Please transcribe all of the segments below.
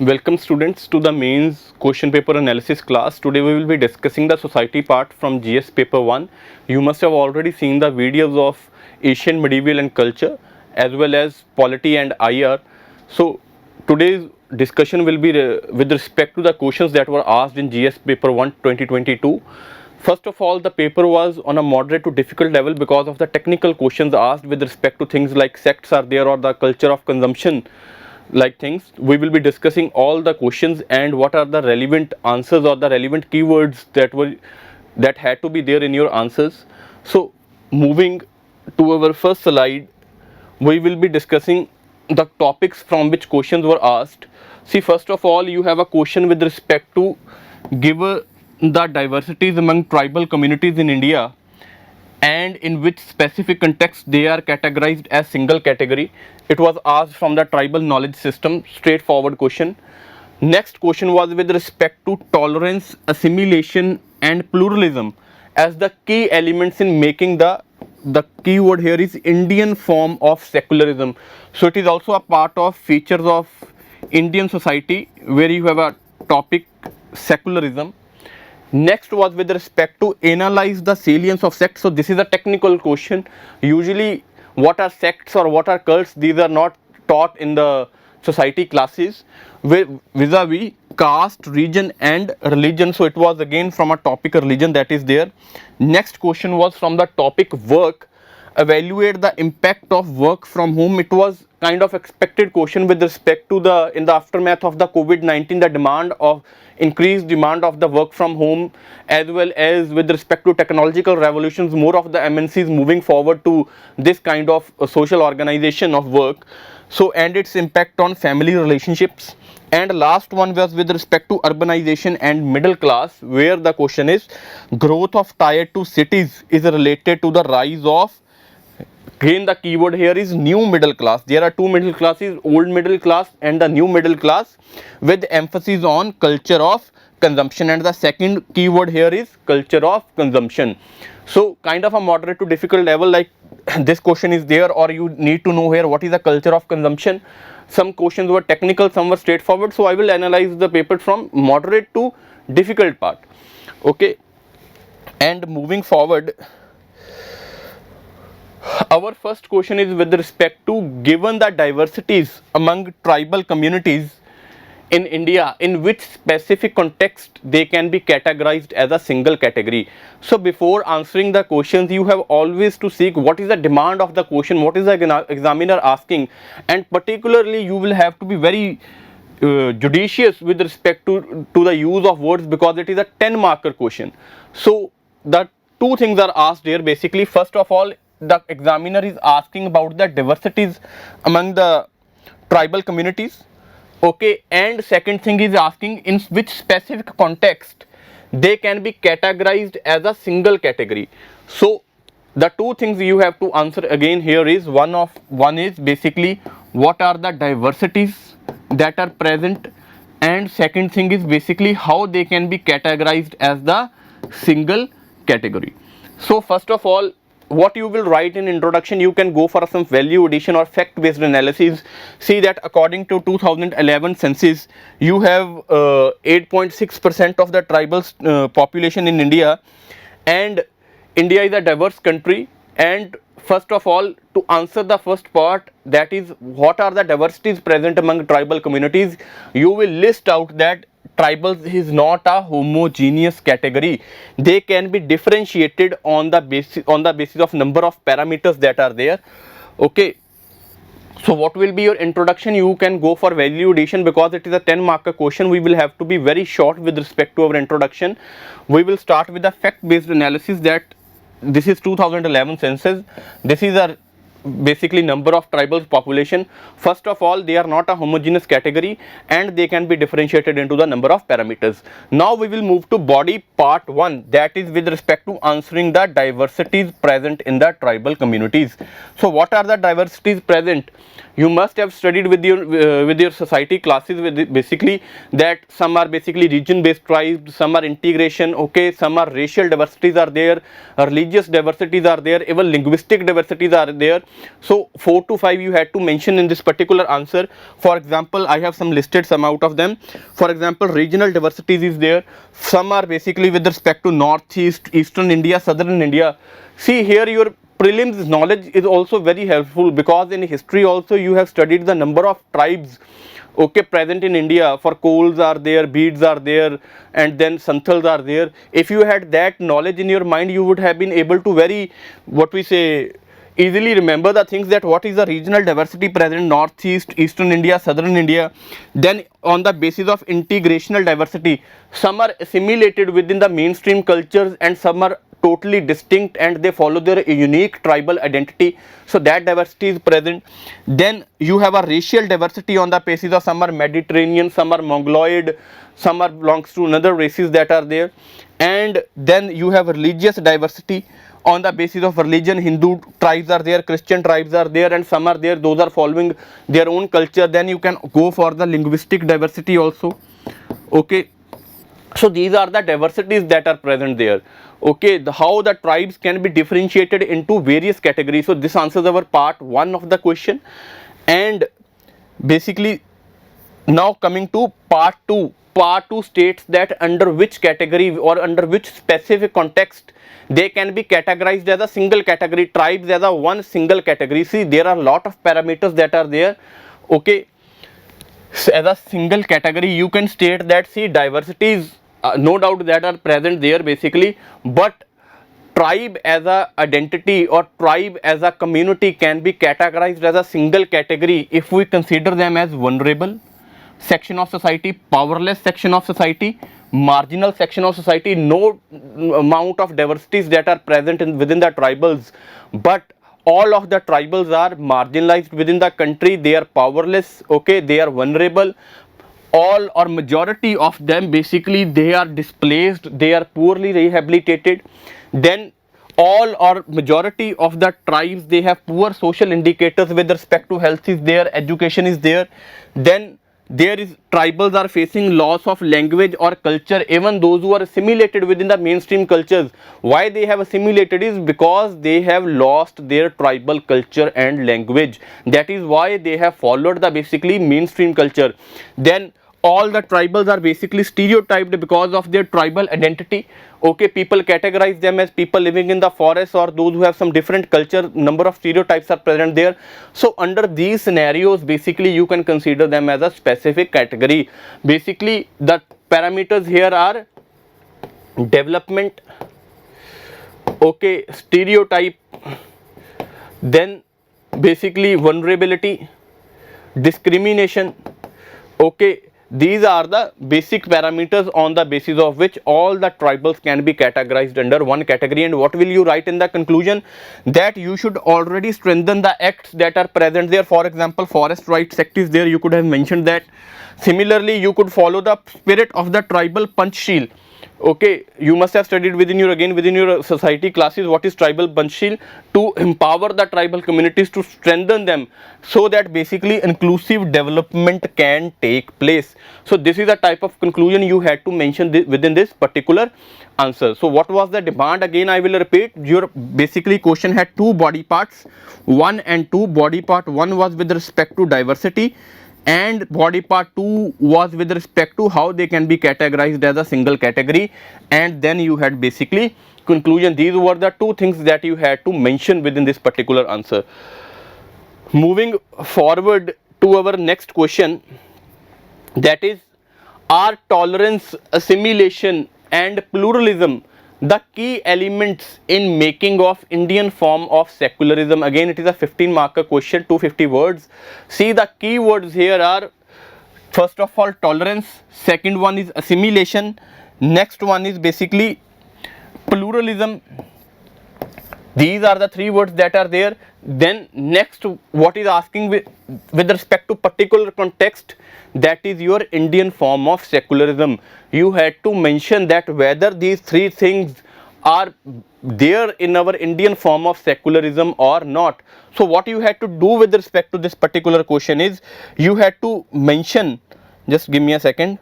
Welcome students to the mains question paper analysis class. Today we will be discussing the society part from GS paper 1. You must have already seen the videos of Asian medieval and culture as well as polity and IR. So today's discussion will be with respect to the questions that were asked in GS paper 1 2022. First of all, the paper was on a moderate to difficult level because of the technical questions asked with respect to things like sects are there or the culture of consumption like things. We will be discussing all the questions and what are the relevant answers or the relevant keywords that had to be there in your answers. So moving to our first slide, we will be discussing the topics from which questions were asked. See, first of all, you have a question with respect to give the diversities among tribal communities in India and in which specific context they are categorized as single category. It was asked from the tribal knowledge system, straightforward question. Next question was with respect to tolerance, assimilation and pluralism as the key elements in making the keyword here is Indian form of secularism. So it is also a part of features of Indian society where you have a topic secularism. Next was with respect to analyze the salience of sects. So this is a technical question. Usually what are sects or what are cults, these are not taught in the society classes vis-a-vis caste, region and religion. So it was again from a topic religion that is there. Next question was from the topic work. Evaluate the impact of work from home. It was kind of expected question with respect to in the aftermath of the COVID-19, the increased demand of the work from home, as well as with respect to technological revolutions, more of the MNCs moving forward to this kind of social organization of work. So, and its impact on family relationships. And last one was with respect to urbanization and middle class, where the question is growth of tier 2 cities is related to the rise of, again the keyword here is new middle class. There are two middle classes, old middle class and the new middle class, with emphasis on culture of consumption, and the second keyword here is culture of consumption. So kind of a moderate to difficult level, like this question is there, or you need to know here what is the culture of consumption. Some questions were technical, some were straightforward, so I will analyze the paper from moderate to difficult part. Okay, and moving forward, our first question is with respect to given the diversities among tribal communities in India, in which specific context they can be categorized as a single category. So before answering the questions, you have always to seek what is the demand of the question, what is the examiner asking, and particularly you will have to be very judicious with respect to the use of words, because it is a 10 marker question. So the two things are asked here basically. First of all, the examiner is asking about the diversities among the tribal communities. Okay, and second thing is asking in which specific context they can be categorized as a single category. So the two things you have to answer again here is one is basically what are the diversities that are present, and second thing is basically how they can be categorized as the single category. So first of all, what you will write in introduction, you can go for some value addition or fact based analysis. See that according to 2011 census, you have 8.6% of the tribal population in India, and India is a diverse country. And first of all, to answer the first part, that is what are the diversities present among tribal communities, you will list out that tribals is not a homogeneous category. They can be differentiated on the basis of number of parameters that are there. Okay, so what will be your introduction? You can go for value addition because it is a 10 marker question. We will have to be very short with respect to our introduction. We will start with the fact based analysis, that this is 2011 census. This is a basically number of tribal population. First of all, they are not a homogeneous category and they can be differentiated into the number of parameters. Now we will move to body part 1, that is with respect to answering the diversities present in the tribal communities. So what are the diversities present? You must have studied with your society classes with basically that some are basically region based tribes, some are integration, okay, some are racial diversities are there, religious diversities are there, even linguistic diversities are there. So 4 to 5 you had to mention in this particular answer. For example, I have listed some out of them. For example, regional diversities is there. Some are basically with respect to northeast, eastern India, southern India. See here, your prelims knowledge is also very helpful, because in history also you have studied the number of tribes, okay, present in India. For Kols are there, Beads are there, and then Santals are there. If you had that knowledge in your mind, you would have been able to very, what we say, easily remember the things, that what is the regional diversity present northeast, eastern India, southern India. Then on the basis of integrational diversity, some are assimilated within the mainstream cultures and some are totally distinct and they follow their unique tribal identity, so that diversity is present. Then you have a racial diversity on the basis of some are Mediterranean, some are Mongoloid, some are belongs to another races that are there. And then you have religious diversity on the basis of religion. Hindu tribes are there, Christian tribes are there, and some are there those are following their own culture. Then you can go for the linguistic diversity also, okay. So these are the diversities that are present there, okay. How the tribes can be differentiated into various categories. So this answers our part 1 of the question. And basically now coming to part 2. Part 2 states that under which category or under which specific context they can be categorized as a single category, tribes as a one single category. See, there are a lot of parameters that are there, okay. So as a single category you can state that, see, diversities no doubt that are present there basically, but tribe as a identity or tribe as a community can be categorized as a single category if we consider them as vulnerable section of society, powerless section of society, marginal section of society. No amount of diversities that are present within the tribals, but all of the tribals are marginalized within the country. They are powerless, okay, they are vulnerable. All or majority of them basically they are displaced, they are poorly rehabilitated. Then all or majority of the tribes, they have poor social indicators with respect to health is there, education is there. Then there is tribals are facing loss of language or culture, even those who are assimilated within the mainstream cultures. Why they have assimilated is because they have lost their tribal culture and language. That is why they have followed the basically mainstream culture. Then all the tribals are basically stereotyped because of their tribal identity, okay. People categorize them as people living in the forest or those who have some different culture. Number of stereotypes are present there. So under these scenarios basically you can consider them as a specific category. Basically the parameters here are development, okay, stereotype, then basically vulnerability, discrimination, okay. These are the basic parameters on the basis of which all the tribals can be categorized under one category. And what will you write in the conclusion? That you should already strengthen the acts that are present there. For example, forest rights sect is there, you could have mentioned that. Similarly, you could follow the spirit of the tribal Panchsheel, okay. You must have studied within your society classes what is tribal Panchsheel, to empower the tribal communities, to strengthen them, so that basically inclusive development can take place. So this is the type of conclusion you had to mention within this particular answer. So what was the demand? Again I will repeat, your basically question had two body parts, 1 and 2. Body part 1 was with respect to diversity, and body part 2 was with respect to how they can be categorized as a single category. And then you had basically conclusion. These were the two things that you had to mention within this particular answer. Moving forward to our next question, that is, are tolerance, assimilation and pluralism the key elements in making of Indian form of secularism? Again it is a 15 marker question, 250 words. See, the key words here are, first of all, tolerance, second one is assimilation, next one is basically pluralism. These are the three words that are there. Then next, what is asking with respect to particular context, that is your Indian form of secularism. You had to mention that whether these three things are there in our Indian form of secularism or not. So what you had to do with respect to this particular question is, you had to mention, just give me a second,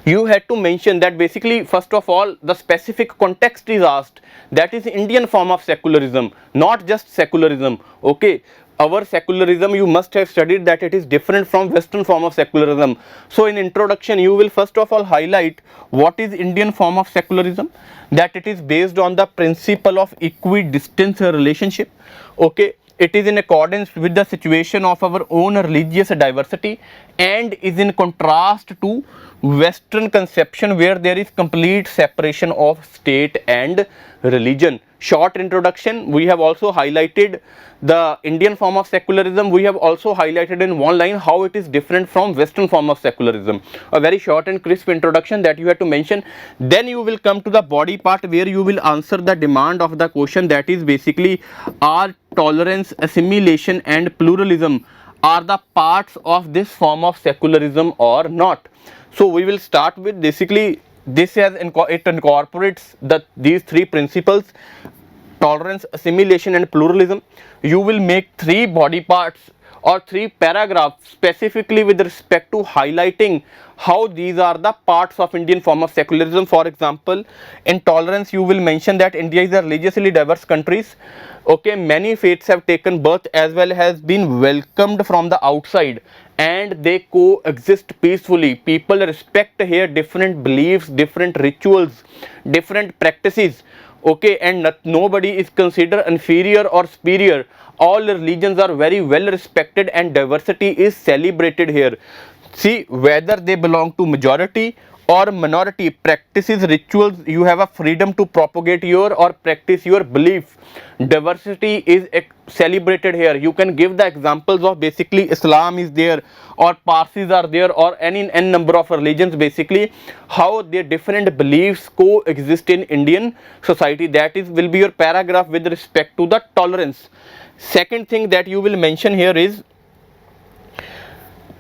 you had to mention that basically first of all the specific context is asked, that is Indian form of secularism, not just secularism. Okay, our secularism you must have studied that it is different from Western form of secularism. So in introduction you will first of all highlight what is Indian form of secularism, that it is based on the principle of equidistant relationship. Okay, it is in accordance with the situation of our own religious diversity and is in contrast to Western conception where there is complete separation of state and religion. Short introduction, we have also highlighted the Indian form of secularism. We have also highlighted in one line how it is different from Western form of secularism. A very short and crisp introduction that you have to mention. Then you will come to the body part where you will answer the demand of the question, that is basically are tolerance, assimilation and pluralism are the parts of this form of secularism or not. So we will start with basically this has it incorporates these three principles: tolerance, assimilation and pluralism. You will make three body parts or three paragraphs specifically with respect to highlighting how these are the parts of Indian form of secularism. For example, in tolerance you will mention that India is a religiously diverse country. Okay, many faiths have taken birth as well as been welcomed from the outside and they coexist peacefully. People respect here different beliefs, different rituals, different practices. Okay, and nobody is considered inferior or superior. All religions are very well respected and diversity is celebrated here. See, whether they belong to majority or minority, practices, rituals, you have a freedom to propagate your or practice your belief. Diversity is celebrated here. You can give the examples of basically Islam is there or Parsis are there or any n number of religions, basically how their different beliefs coexist in Indian society. That is will be your paragraph with respect to the tolerance. Second thing that you will mention here is,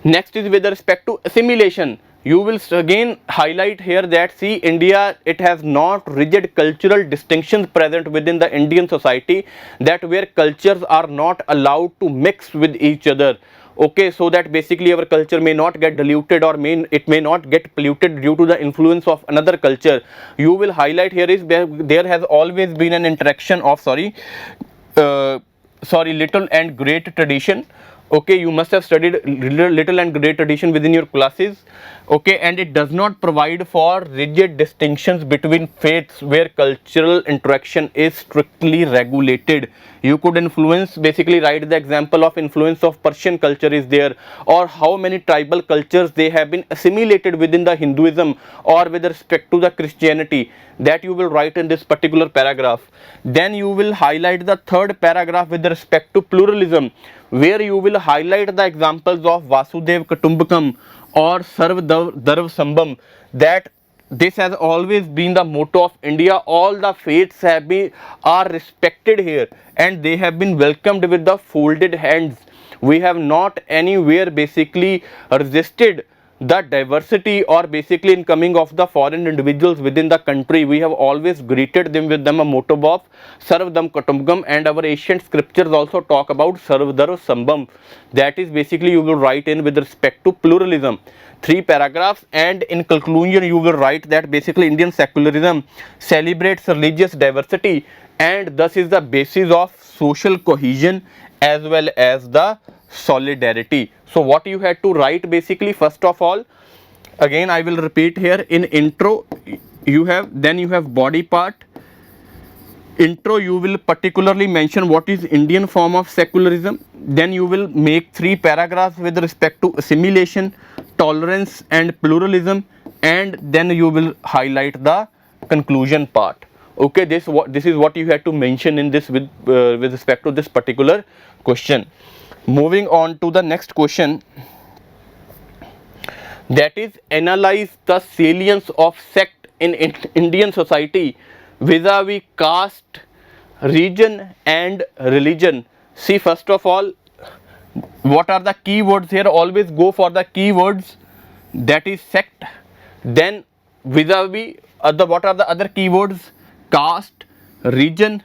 next is with respect to assimilation. You will again highlight here that see India, it has not rigid cultural distinctions present within the Indian society, that where cultures are not allowed to mix with each other. Okay, so that basically our culture may not get diluted or it may not get polluted due to the influence of another culture. You will highlight here is there has always been an interaction of little and great tradition. Okay, you must have studied little and great tradition within your classes. Okay, and it does not provide for rigid distinctions between faiths where cultural interaction is strictly regulated. You could influence, basically write the example of influence of Persian culture is there, or how many tribal cultures they have been assimilated within the Hinduism or with respect to the Christianity, that you will write in this particular paragraph. Then you will highlight the third paragraph with respect to pluralism, where you will highlight the examples of Vasudev Kutumbakam or Sarv Darv Sambam, that this has always been the motto of India. All the faiths are respected here and they have been welcomed with the folded hands. We have not anywhere basically resisted the diversity or basically incoming of the foreign individuals within the country. We have always greeted them with them a motto of Sarvdam Kutumbakam, and our ancient scriptures also talk about Sarvdar Sambam. That is basically you will write in with respect to pluralism. Three paragraphs, and in conclusion you will write that basically Indian secularism celebrates religious diversity and thus is the basis of social cohesion as well as the solidarity. So what you had to write basically, first of all, again I will repeat here, in intro you have body part. Intro you will particularly mention what is Indian form of secularism. Then you will make three paragraphs with respect to assimilation, tolerance and pluralism, and then you will highlight the conclusion part. Okay, this is what you had to mention in this with respect to this particular question. Moving on to the next question, that is analyze the salience of sect in Indian society vis-a-vis caste, region and religion. See, first of all, what are the keywords here? Always go for the keywords, that is sect. Then vis-a-vis what are the other keywords? Caste, region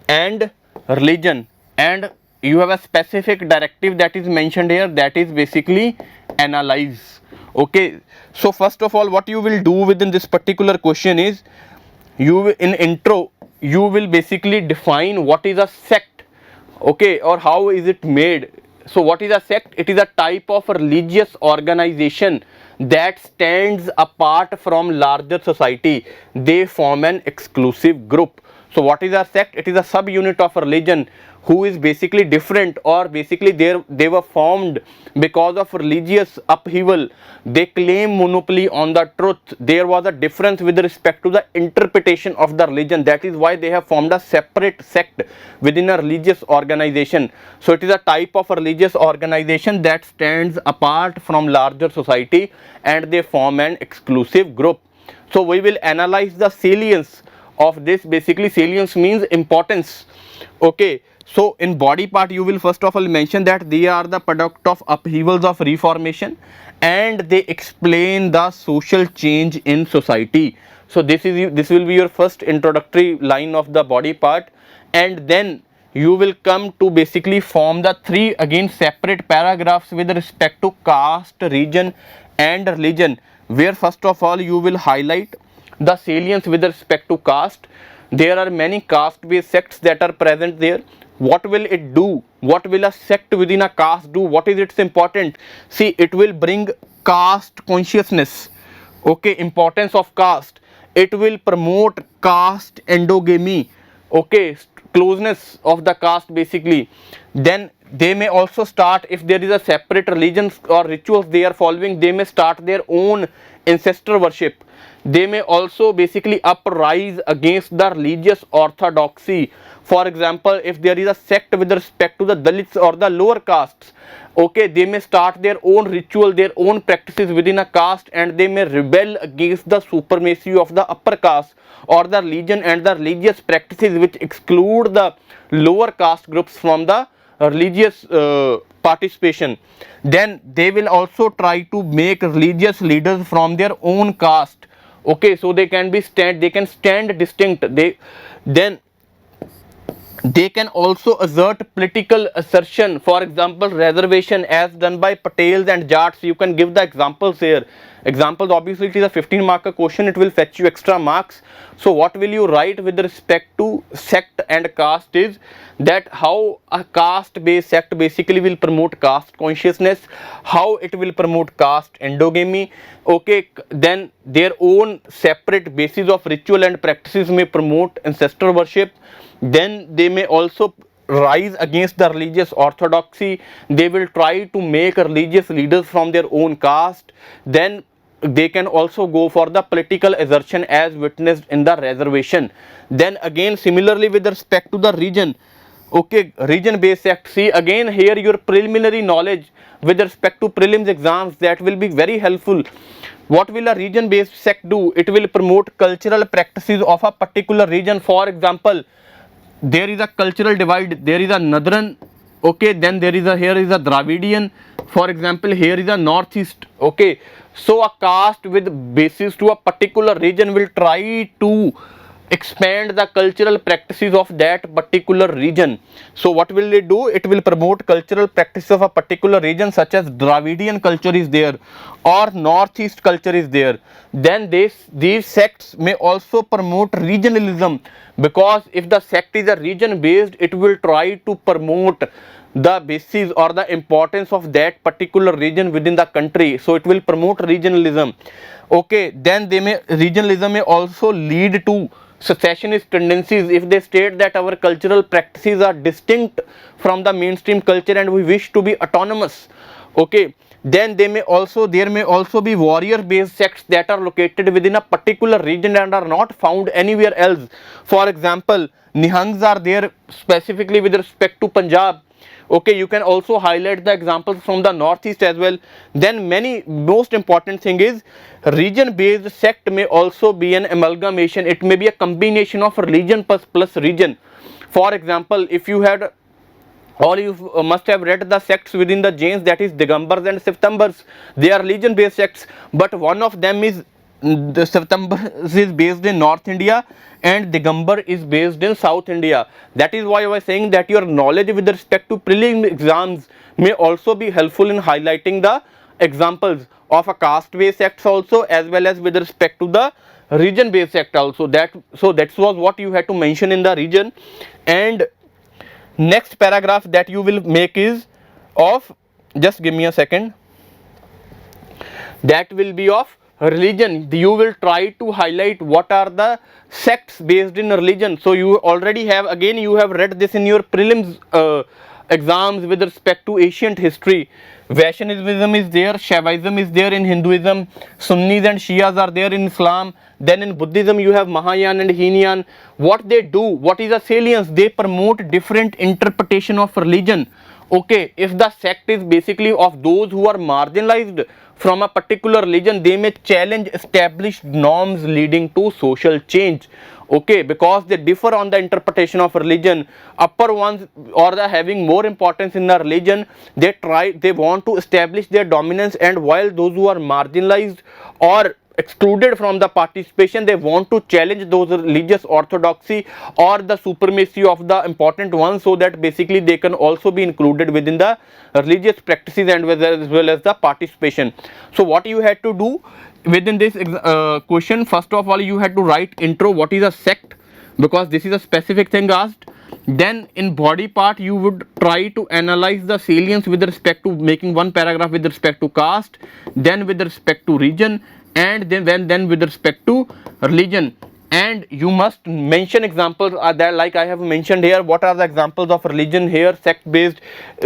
and religion. And you have a specific directive that is mentioned here, that is basically analyze. Okay, so first of all, what you will do within this particular question is, in intro you will basically define what is a sect, okay, or how is it made. So what is a sect? It is a type of religious organization that stands apart from larger society. They form an exclusive group. So what is a sect? It is a subunit of a religion who is basically different, or basically they were formed because of religious upheaval. They claim monopoly on the truth. There was a difference with respect to the interpretation of the religion. That is why they have formed a separate sect within a religious organization. So it is a type of a religious organization that stands apart from larger society, and they form an exclusive group. So we will analyze the salience of this. Basically salience means importance. Okay, so in body part you will first of all mention that they are the product of upheavals of reformation, and they explain the social change in society. So this will be your first introductory line of the body part, and then you will come to basically form the three again separate paragraphs with respect to caste, region and religion, where first of all you will highlight the salience with respect to caste. There are many caste based sects that are present there. What will it do? What will a sect within a caste do? What is its important? See, it will bring caste consciousness. Okay, importance of caste. It will promote caste endogamy. Okay, closeness of the caste basically. Then they may also start, if there is a separate religion or rituals they are following, they may start their own ancestor worship. They may also basically uprise against the religious orthodoxy. For example, if there is a sect with respect to the Dalits or the lower castes, okay, they may start their own ritual, their own practices within a caste, and they may rebel against the supremacy of the upper caste or the religion and the religious practices which exclude the lower caste groups from the religious participation. Then they will also try to make religious leaders from their own caste. Okay, so they can stand distinct. Then they can also assert political assertion, for example reservation, as done by Patels and Jats. You can give the examples here. Examples, obviously it is a 15 marker question, it will fetch you extra marks. So what will you write with respect to sect and caste is that how a caste based sect basically will promote caste consciousness, how it will promote caste endogamy. Okay, then their own separate basis of ritual and practices may promote ancestor worship. Then they may also rise against the religious orthodoxy. They will try to make religious leaders from their own caste. Then they can also go for the political assertion as witnessed in the reservation. Then again similarly with respect to the region, okay, region based sect. See, again here your preliminary knowledge with respect to prelims exams, that will be very helpful. What will a region based sect do? It will promote cultural practices of a particular region. For example, there is a cultural divide, there is a northern, okay, then there is a, here is a Dravidian, for example here is a northeast. Okay, so a caste with basis to a particular region will try to expand the cultural practices of that particular region. So what will it do? It will promote cultural practices of a particular region, such as Dravidian culture is there or northeast culture is there. Then these sects may also promote regionalism, because if the sect is a region based, it will try to promote the basis or the importance of that particular region within the country. So it will promote regionalism. Okay, then regionalism may also lead to secessionist tendencies. If they state that our cultural practices are distinct from the mainstream culture and we wish to be autonomous. Okay, then there may also be warrior based sects that are located within a particular region and are not found anywhere else. For example, Nihangs are there specifically with respect to Punjab. Okay, you can also highlight the examples from the northeast as well. Then most important thing is, region based sect may also be an amalgamation. It may be a combination of religion plus region. For example, if you had, or you must have read the sects within the Jains, that is Digambars and Septambars. They are religion based sects, but one of them is, the Septambars is based in North India and Digambar is based in South India. That is why I was saying that your knowledge with respect to prelim exams may also be helpful in highlighting the examples of a caste based sects also, as well as with respect to the region based sect also. That was what you had to mention in the region. And next paragraph that you will make is of, just give me a second, that will be of religion. You will try to highlight what are the sects based in religion. So you already have, again you have read this in your prelims exams with respect to ancient history. Vaishnavism is there, Shaivism is there in Hinduism, Sunnis and Shias are there in Islam. Then in Buddhism you have Mahayana and Hinayan. What they do, what is the salience? They promote different interpretation of religion. Okay, if the sect is basically of those who are marginalized from a particular religion, they may challenge established norms leading to social change. Okay, because they differ on the interpretation of religion. Upper ones, or the having more importance in the religion, they want to establish their dominance, and while those who are marginalized or excluded from the participation, they want to challenge those religious orthodoxy or the supremacy of the important ones, so that basically they can also be included within the religious practices and as well as the participation. So what you had to do within this question, first of all you had to write intro, what is a sect, because this is a specific thing asked. Then in body part you would try to analyze the salience with respect to making one paragraph with respect to caste, then with respect to region, and then with respect to religion. And you must mention examples that, like I have mentioned here, what are the examples of religion here, sect based,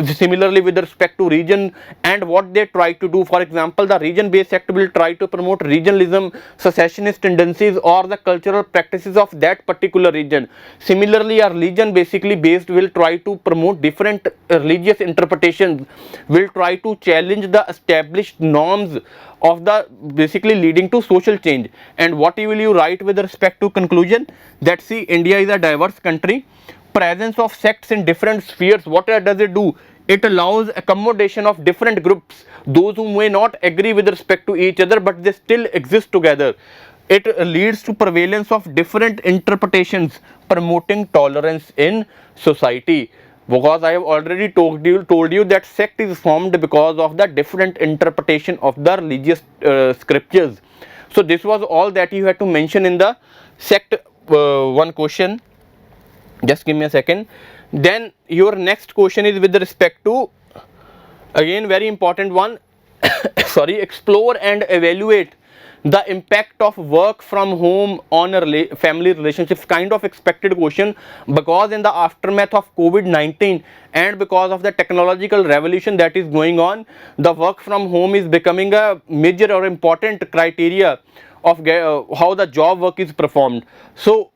similarly with respect to region, and what they try to do. For example, the region based sect will try to promote regionalism, secessionist tendencies, or the cultural practices of that particular region. Similarly, a religion basically based will try to promote different religious interpretations, will try to challenge the established norms of the basically leading to social change. And what will you write with respect to conclusion? That see, India is a diverse country, presence of sects in different spheres, what does it do? It allows accommodation of different groups, those who may not agree with respect to each other but they still exist together. It leads to prevalence of different interpretations, promoting tolerance in society. Because I have already told you that sect is formed because of the different interpretation of the religious scriptures. So this was all that you had to mention in the sect one question. Just give me a second. Then your next question is with respect to, again very important one, sorry, explore and evaluate the impact of work from home on family relationships. Kind of expected question, because in the aftermath of COVID-19 and because of the technological revolution that is going on, the work from home is becoming a major or important criteria of how the job work is performed. So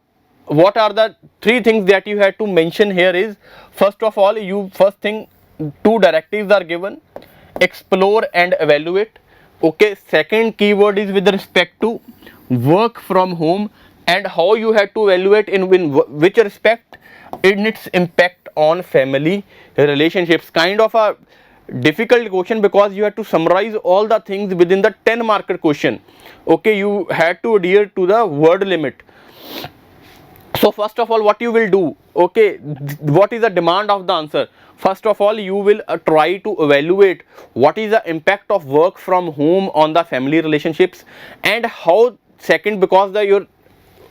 what are the three things that you had to mention here is, first of all, first thing, two directives are given: explore and evaluate. Okay, second keyword is with respect to work from home and how you have to evaluate in which respect, in its impact on family relationships. Kind of a difficult question, because you have to summarize all the things within the 10 marker question. Okay, you had to adhere to the word limit. So first of all, what you will do, okay, what is the demand of the answer? First of all, you will try to evaluate what is the impact of work from home on the family relationships, and how, second, because your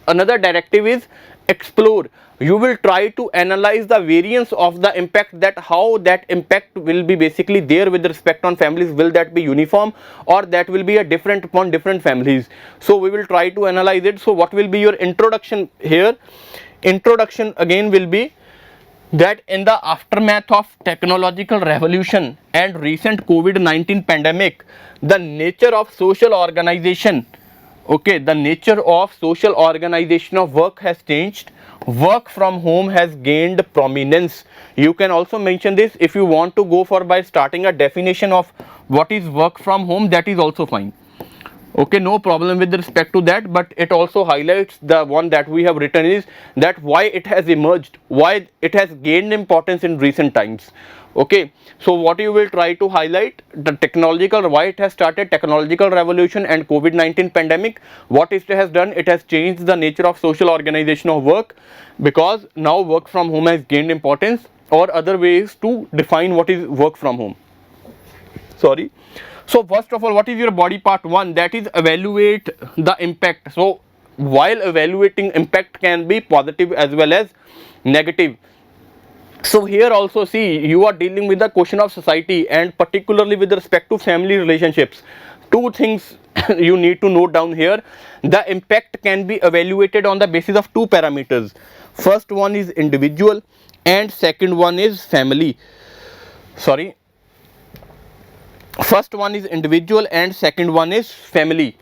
another directive is explore. You will try to analyze the variance of the impact, that how that impact will be basically there with respect on families. Will that be uniform, or that will be a different upon different families? So we will try to analyze it. So what will be your introduction here? Introduction again will be that in the aftermath of technological revolution and recent COVID-19 pandemic, the nature of social organization, okay, the nature of social organization of work has changed. Work from home has gained prominence. You can also mention this if you want to go for by starting a definition of what is work from home, that is also fine. Okay, no problem with respect to that, but it also highlights the one that we have written is that why it has emerged, why it has gained importance in recent times. Okay, so what you will try to highlight, the technological, why it has started, technological revolution and COVID-19 pandemic, what it has done, it has changed the nature of social organization of work, because now work from home has gained importance, or other ways to define what is work from home. Sorry. So first of all, what is your body part 1? That is evaluate the impact. So while evaluating impact can be positive as well as negative. So here also see, you are dealing with the question of society and particularly with respect to family relationships. Two things you need to note down here. The impact can be evaluated on the basis of two parameters. First one is individual and second one is family. Sorry. First one is individual and second one is family.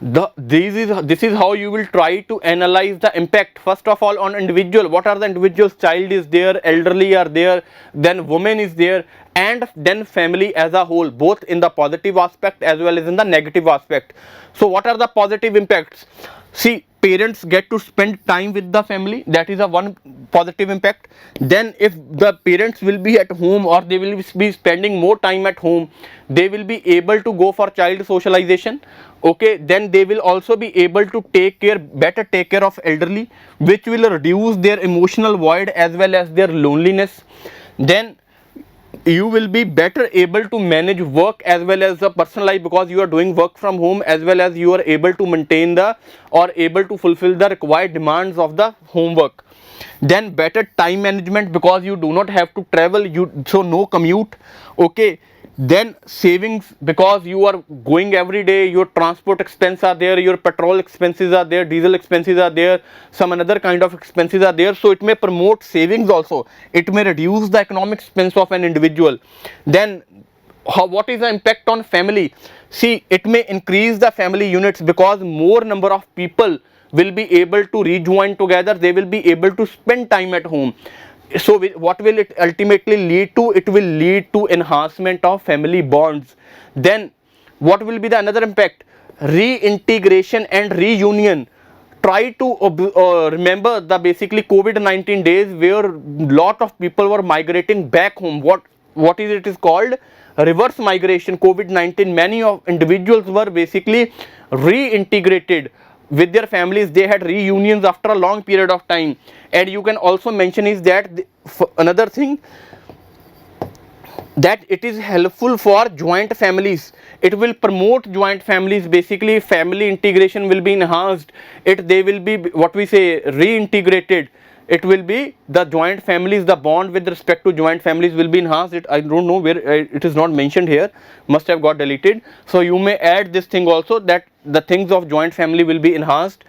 This is how you will try to analyze the impact. First of all, on individual, what are the individuals? Child is there, elderly are there, then woman is there, and then family as a whole, both in the positive aspect as well as in the negative aspect. So what are the positive impacts? See, parents get to spend time with the family, that is a one positive impact. Then if the parents will be at home or they will be spending more time at home, they will be able to go for child socialization. Okay, then they will also be able to better take care of elderly, which will reduce their emotional void as well as their loneliness. Then you will be better able to manage work as well as the personal life, because you are doing work from home as well as you are able to maintain the or able to fulfill the required demands of the homework. Then better time management, because you do not have to travel, so no commute. Okay, then savings, because you are going every day, your transport expenses are there, your petrol expenses are there, diesel expenses are there, some another kind of expenses are there, so it may promote savings also, it may reduce the economic expense of an individual. Then what is the impact on family? See, it may increase the family units, because more number of people will be able to rejoin together, they will be able to spend time at home. So what will it ultimately lead to? It will lead to enhancement of family bonds. Then what will be the another impact? Reintegration and reunion. Try to remember the basically COVID-19 days where lot of people were migrating back home. What is it is called? Reverse migration. COVID-19, many of individuals were basically reintegrated with their families, they had reunions after a long period of time. And you can also mention is that another thing, that it is helpful for joint families, it will promote joint families, basically family integration will be enhanced, they will be what we say reintegrated, it will be the joint families, the bond with respect to joint families will be enhanced. I don't know where it is not mentioned here, must have got deleted, so you may add this thing also, that the things of joint family will be enhanced.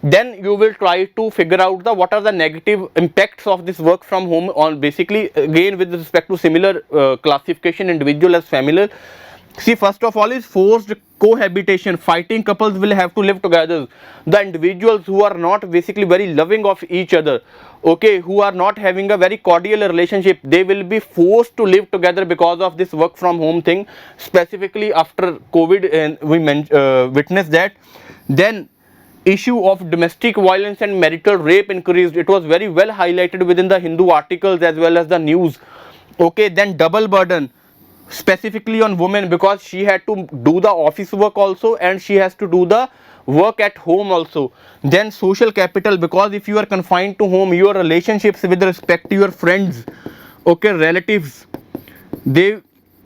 Then you will try to figure out the what are the negative impacts of this work from home on, basically again with respect to similar classification, individual as family. See, first of all is forced cohabitation. Fighting couples will have to live together. The individuals who are not basically very loving of each other, okay, who are not having a very cordial relationship, they will be forced to live together because of this work from home thing, specifically after COVID, and we witnessed that. Then issue of domestic violence and marital rape increased. It was very well highlighted within the Hindu articles as well as the news. Okay, then double burden, specifically on women, because she had to do the office work also and she has to do the work at home also. Then social capital, because if you are confined to home, your relationships with respect to your friends, okay, relatives, they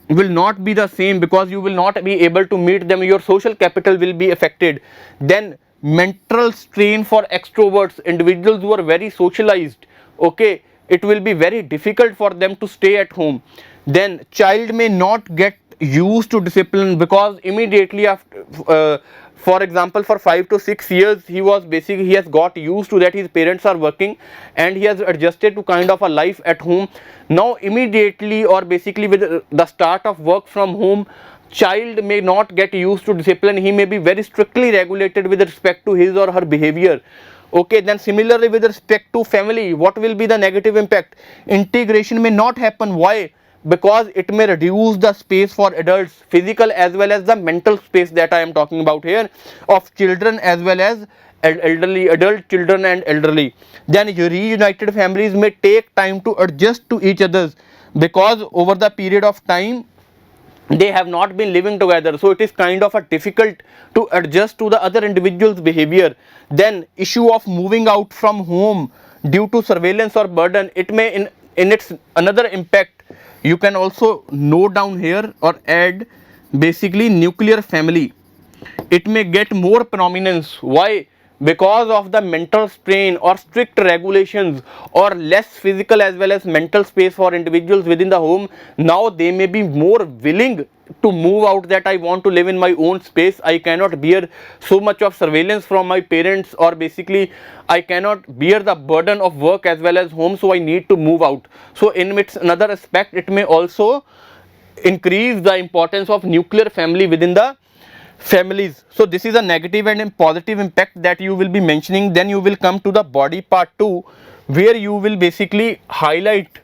will not be the same, because you will not be able to meet them, your social capital will be affected. Then mental strain for extroverts, individuals who are very socialized, okay, it will be very difficult for them to stay at home. Then child may not get used to discipline, because immediately after for example for 5 to 6 years he has got used to that his parents are working and he has adjusted to kind of a life at home. Now immediately or basically with the start of work from home, child may not get used to discipline, he may be very strictly regulated with respect to his or her behavior. Okay, then similarly with respect to family, what will be the negative impact? Integration may not happen. Why? Because it may reduce the space for adults, physical as well as the mental space that I am talking about here, of children as well as elderly, adult children and elderly. Then reunited families may take time to adjust to each other, because over the period of time they have not been living together, so it is kind of a difficult to adjust to the other individual's behavior. Then issue of moving out from home due to surveillance or burden, it may in its another impact, You can also note down here or add basically nuclear family. It may get more prominence. Why? Because of the mental strain or strict regulations or less physical as well as mental space for individuals within the home. Now they may be more willing to move out, that I want to live in my own space. I cannot bear so much of surveillance from my parents, or basically I cannot bear the burden of work as well as home, so I need to move out. So in its another aspect, it may also increase the importance of nuclear family within the families. So this is a negative and a positive impact that you will be mentioning. Then you will come to the body part 2, where you will basically highlight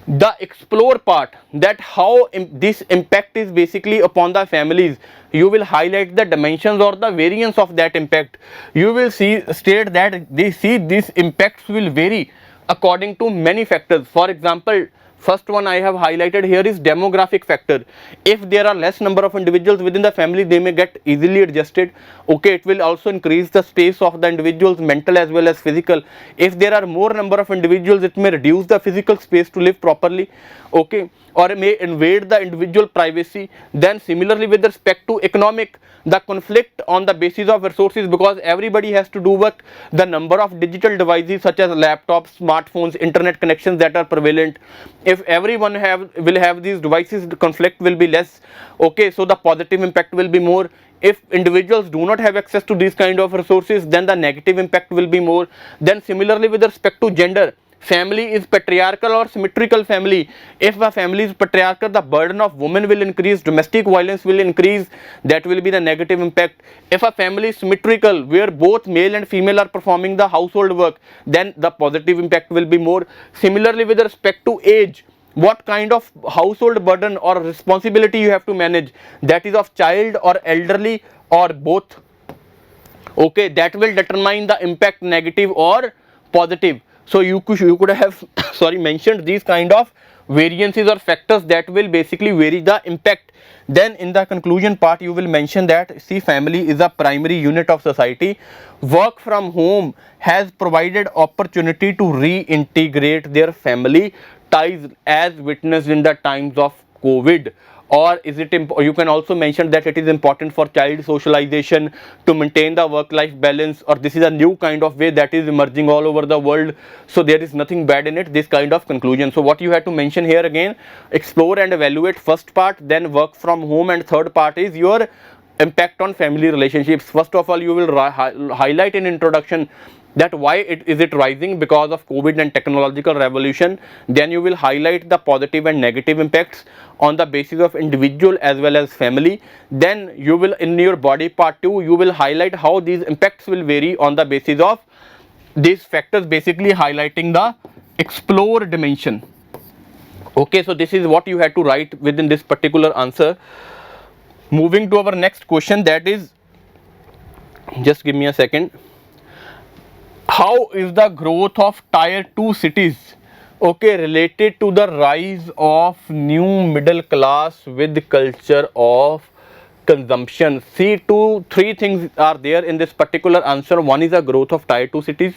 the explore part, that how this impact is basically upon the families. You will highlight the dimensions or the variance of that impact. You will state that these impacts will vary according to many factors. For example, first one I have highlighted here is demographic factor. If there are less number of individuals within the family, they may get easily adjusted. Okay, it will also increase the space of the individuals, mental as well as physical. If there are more number of individuals, it may reduce the physical space to live properly. Okay, or it may invade the individual privacy. Then similarly with respect to economic, the conflict on the basis of resources, because everybody has to do work. The number of digital devices such as laptops, smartphones, internet connections that are prevalent, if everyone will have these devices, the conflict will be less. Okay, so the positive impact will be more. If individuals do not have access to these kind of resources, then the negative impact will be more. Then similarly with respect to gender, family is patriarchal or symmetrical family. If a family is patriarchal, the burden of women will increase, domestic violence will increase, that will be the negative impact. If a family is symmetrical, where both male and female are performing the household work, then the positive impact will be more. Similarly with respect to age, what kind of household burden or responsibility you have to manage, that is of child or elderly or both. Okay, that will determine the impact, negative or positive. So you could have mentioned these kind of variances or factors that will basically vary the impact. Then in the conclusion part, you will mention that see, family is a primary unit of society. Work from home has provided opportunity to reintegrate their family ties as witnessed in the times of COVID. Or is it you can also mention that it is important for child socialization to maintain the work-life balance, or this is a new kind of way that is emerging all over the world, so there is nothing bad in it, this kind of conclusion. So what you have to mention here again, explore and evaluate first part, then work from home, and third part is your impact on family relationships. First of all, you will highlight in introduction that why is it rising, because of COVID and technological revolution. Then you will highlight the positive and negative impacts on the basis of individual as well as family. Then you will, in your body part 2, you will highlight how these impacts will vary on the basis of these factors, basically highlighting the explore dimension. Okay, so this is what you had to write within this particular answer. Moving to our next question, that is, just give me a second. How is the growth of tier 2 cities, okay, related to the rise of new middle class with culture of consumption? See, three things are there in this particular answer. One is the growth of tier 2 cities,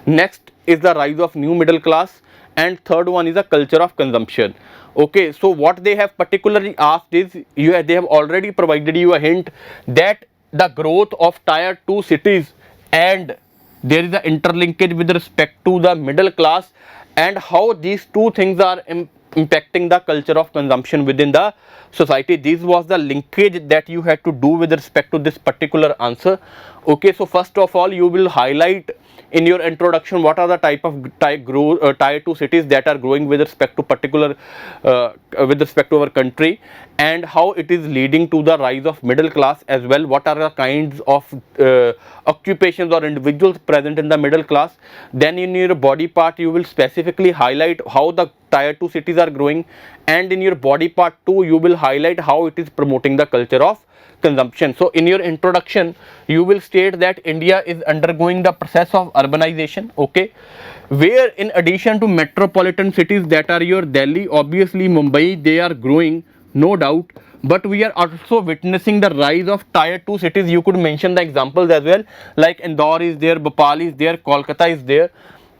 next is the rise of new middle class, and third one is the culture of consumption. Okay, so what they have particularly asked is, they have already provided you a hint that the growth of tier 2 cities, and there is a interlinkage with respect to the middle class, and how these two things are impacting the culture of consumption within the society. This was the linkage that you had to do with respect to this particular answer. Okay, so first of all, you will highlight in your introduction what are the type of tier 2 cities that are growing with respect to particular with respect to our country, and how it is leading to the rise of middle class as well. What are the kinds of occupations or individuals present in the middle class. Then in your body part, you will specifically highlight how the tier 2 cities are growing, and in your body part 2, you will highlight how it is promoting the culture of consumption. So in your introduction, you will state that India is undergoing the process of urbanization, okay, where in addition to metropolitan cities that are your Delhi, obviously Mumbai, they are growing, no doubt, but we are also witnessing the rise of tier 2 cities. You could mention the examples as well, like Indore is there, Bhopal is there, Kolkata is there,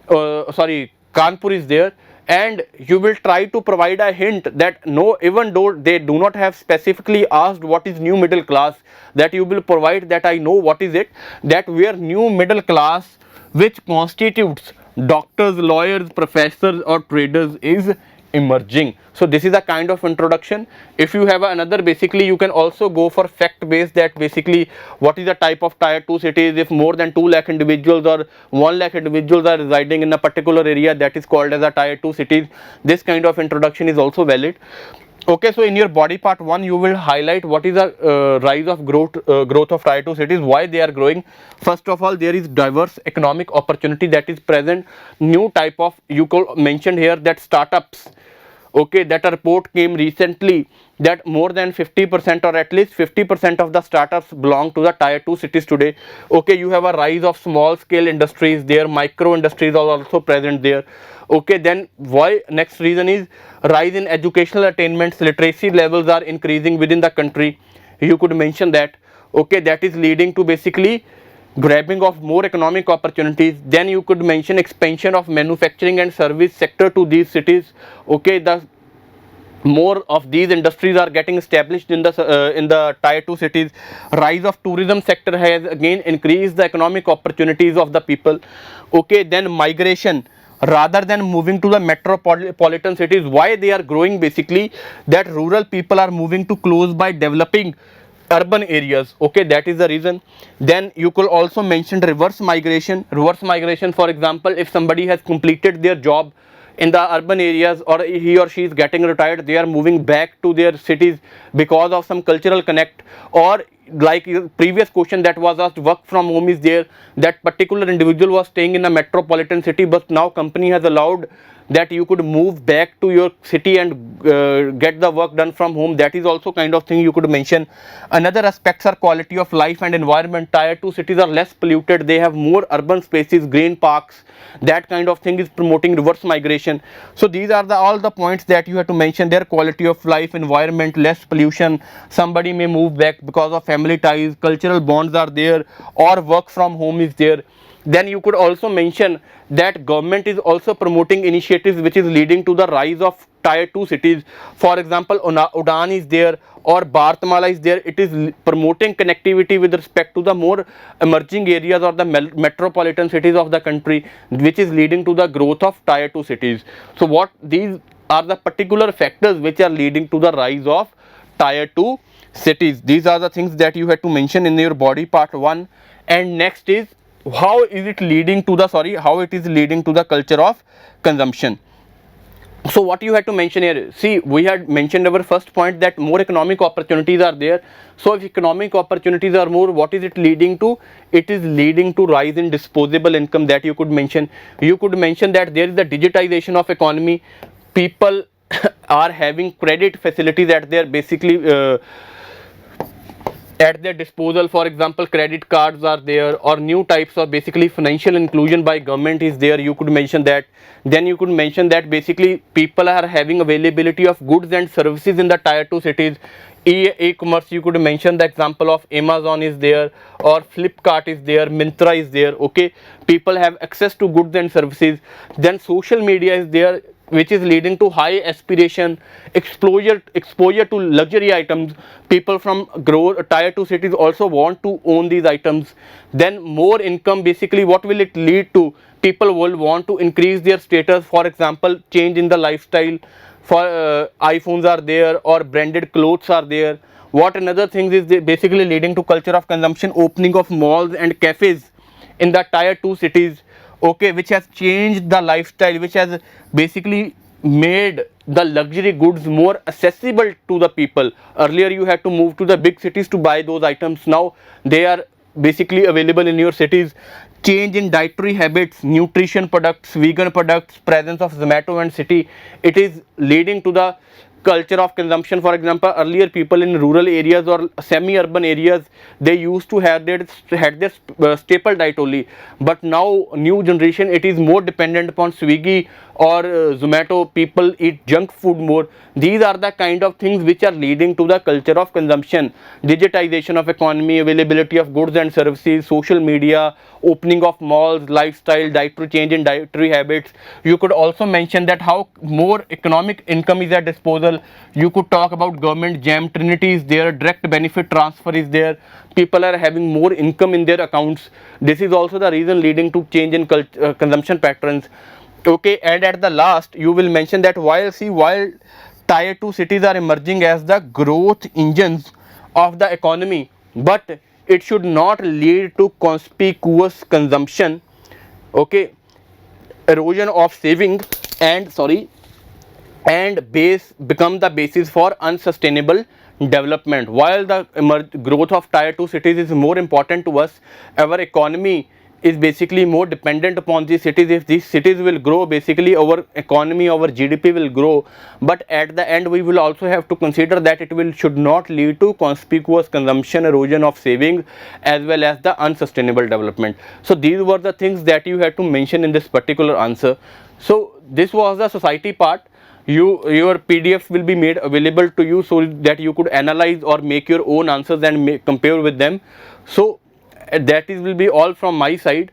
Kanpur is there, and you will try to provide a hint that no, even though they do not have specifically asked what is new middle class, that you will provide that I know what is it, that where new middle class which constitutes doctors, lawyers, professors or traders is emerging. So this is a kind of introduction. If you have another, basically you can also go for fact based, that basically what is the type of tier 2 cities, if more than 2 lakh individuals or 1 lakh individuals are residing in a particular area, that is called as a tier 2 cities. This kind of introduction is also valid. Okay, so in your body part 1 you will highlight what is the rise of growth of tier 2 cities, why they are growing. First of all, there is diverse economic opportunity that is present. New type of, you could mention here that startups, okay, that a report came recently that more than 50% or at least 50% of the startups belong to the tier 2 cities today. Okay, you have a rise of small scale industries there, micro industries are also present there. Okay, then why, next reason is rise in educational attainments, literacy levels are increasing within the country, you could mention that. Okay, that is leading to basically grabbing of more economic opportunities. Then you could mention expansion of manufacturing and service sector to these cities. Okay, the more of these industries are getting established in the tier 2 cities. Rise of tourism sector has again increased the economic opportunities of the people. Okay, then migration, rather than moving to the metropolitan cities, why they are growing, basically that rural people are moving to close by developing urban areas. Okay, that is the reason. Then you could also mention reverse migration. Reverse migration, for example, if somebody has completed their job in the urban areas or he or she is getting retired, they are moving back to their cities because of some cultural connect, or like previous question that was asked, work from home is there, that particular individual was staying in a metropolitan city, but now company has allowed that you could move back to your city and get the work done from home. That is also kind of thing you could mention. Another aspects are quality of life and environment. Tier 2 cities are less polluted, they have more urban spaces, green parks, that kind of thing is promoting reverse migration. So these are all the points that you have to mention there: quality of life, environment, less pollution, somebody may move back because of family ties, cultural bonds are there, or work from home is there. Then you could also mention that government is also promoting initiatives which is leading to the rise of tier 2 cities. For example, Udan is there or Bharatmala is there. It is promoting connectivity with respect to the more emerging areas or the metropolitan cities of the country, which is leading to the growth of tier 2 cities. So what these are the particular factors which are leading to the rise of tier 2 cities. These are the things that you have to mention in your body part 1. And next is how is it leading to the how it is leading to the culture of consumption. So what you had to mention here, see, we had mentioned our first point that more economic opportunities are there. So if economic opportunities are more, what is it leading to? It is leading to rise in disposable income, that you could mention. You could mention that there is the digitization of economy. People are having credit facilities at their at their disposal. For example, credit cards are there, or new types of basically financial inclusion by government is there, you could mention that. Then you could mention that basically people are having availability of goods and services in the tier 2 cities. E-commerce, you could mention the example of Amazon is there, or Flipkart is there, Myntra is there. Okay, people have access to goods and services. Then social media is there, which is leading to high aspiration, exposure to luxury items. People from tier 2 cities also want to own these items. Then more income, basically what will it lead to? People will want to increase their status. For example, change in the lifestyle. For iPhones are there, or branded clothes are there. What another thing is basically leading to culture of consumption, opening of malls and cafes in the tier 2 cities. Okay, which has changed the lifestyle, which has basically made the luxury goods more accessible to the people. Earlier you had to move to the big cities to buy those items, now they are basically available in your cities. Change in dietary habits, nutrition products, vegan products, presence of Zomato and City, it is leading to the culture of consumption. For example, earlier people in rural areas or semi-urban areas, they used to have their staple diet only, but now new generation, it is more dependent upon Swiggy or Zomato. People eat junk food more. These are the kind of things which are leading to the culture of consumption. Digitization of economy, availability of goods and services, social media, opening of malls, lifestyle, dietary change in dietary habits. You could also mention that how more economic income is at disposal. You could talk about government jam, Trinity is there, direct benefit transfer is there. People are having more income in their accounts. This is also the reason leading to change in consumption patterns. Okay, and at the last, you will mention that while tier 2 cities are emerging as the growth engines of the economy, but it should not lead to conspicuous consumption, okay, erosion of saving, and base become the basis for unsustainable development. While the growth of tier 2 cities is more important to us, our economy is basically more dependent upon these cities. If these cities will grow, basically our economy, our GDP will grow, but at the end we will also have to consider that it should not lead to conspicuous consumption, erosion of savings, as well as the unsustainable development. So these were the things that you had to mention in this particular answer. So this was the society part. Your PDFs will be made available to you so that you could analyze or make your own answers and compare with them. So that will be all from my side.